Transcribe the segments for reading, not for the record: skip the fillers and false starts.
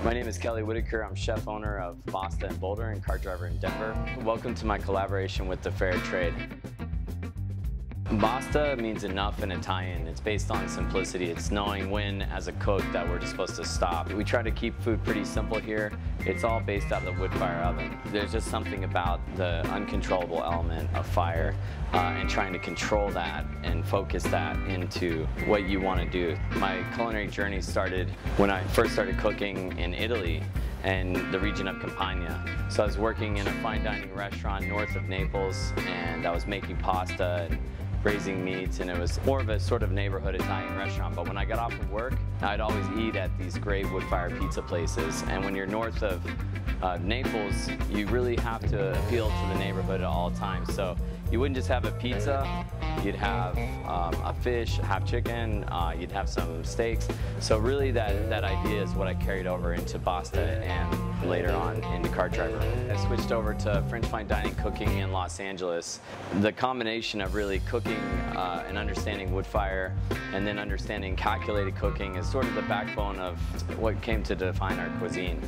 My name is Whitaker. I'm chef owner of Basta in Boulder and car driver in Denver. Welcome to my collaboration with the Fair Trade. Basta means enough in Italian. It's based on simplicity. It's knowing when, as a cook, that we're just supposed to stop. We try to keep food pretty simple here. It's all based out of the wood fire oven. There's just something about the uncontrollable element of fire and trying to control that and focus that into what you want to do. My culinary journey started when I first started cooking in Italy and the region of Campania. So I was working in a fine dining restaurant north of Naples, and I was making pasta and raising meats, and it was more of a sort of neighborhood Italian restaurant. But when I got off of work, I'd always eat at these great wood-fire pizza places. And when you're north of Naples, you really have to appeal to the neighborhood at all times. So you wouldn't just have a pizza, you'd have a fish, half chicken, you'd have some steaks. So really that idea is what I carried over into Basta and later on into car driver. I switched over to French fine dining cooking in Los Angeles. The combination of really cooking and understanding wood fire and then understanding calculated cooking is sort of the backbone of what came to define our cuisine.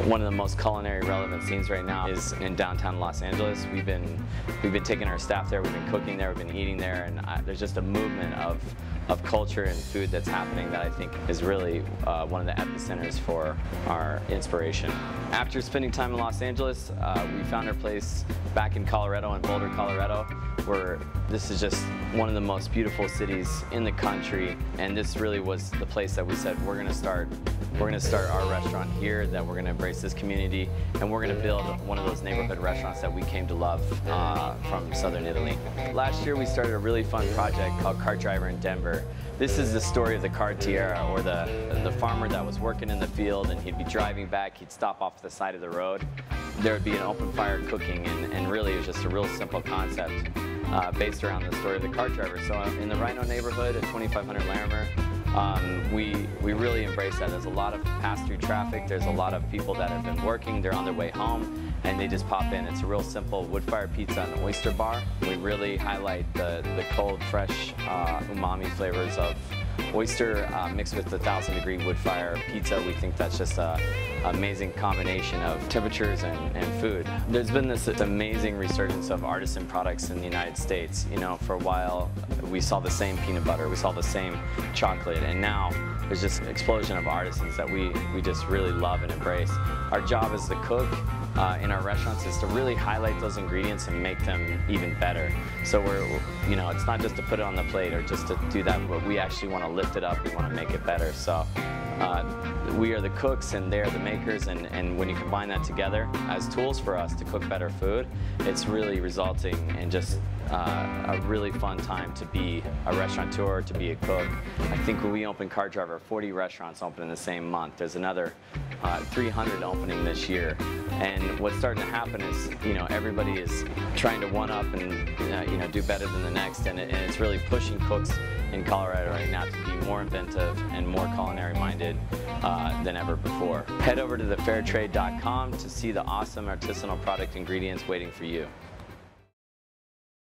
One of the most culinary relevant scenes right now is in downtown Los Angeles. We've been taking our staff there, we've been cooking there, we've been eating there, and there's just a movement of culture and food that's happening that I think is really one of the epicenters for our inspiration. After spending time in Los Angeles, we found our place back in Colorado, in Boulder, Colorado, where this is just one of the most beautiful cities in the country, and this really was the place that we said we're going to start our restaurant here, that we're going to embrace this community, and we're going to build one of those neighborhood restaurants that we came to love from southern Italy. Last year we started a really fun project called Car Driver in Denver. This is the story of the cartiera, or the farmer that was working in the field, and he'd be driving back, he'd stop off the side of the road. There would be an open fire cooking, and really it was just a real simple concept based around the story of the car driver. So in the Rhino neighborhood at 2500 Larimer, we really embrace that. There's a lot of pass-through traffic, there's a lot of people that have been working, they're on their way home, and they just pop in. It's a real simple wood-fired pizza and oyster bar. We really highlight the cold, fresh, umami flavors of oyster mixed with the 1,000-degree wood-fire pizza. We think that's just an amazing combination of temperatures and food. There's been this amazing resurgence of artisan products in the United States. You know, for a while we saw the same peanut butter, we saw the same chocolate, and now there's just an explosion of artisans that we just really love and embrace. Our job as the cook in our restaurants is to really highlight those ingredients and make them even better. So you know, it's not just to put it on the plate or just to do that, but we actually want to lift it up, we want to make it better. So we are the cooks and they're the makers, and when you combine that together as tools for us to cook better food, it's really resulting in just a really fun time to be a restaurateur, to be a cook. I think when we open Car Driver, 40 restaurants open in the same month. There's another 300 opening this year. And what's starting to happen is, you know, everybody is trying to one up and you know, do better than the next, and it's really pushing cooks in Colorado right now to be more inventive and more culinary minded than ever before. Head over to thefairtrade.com to see the awesome artisanal product ingredients waiting for you.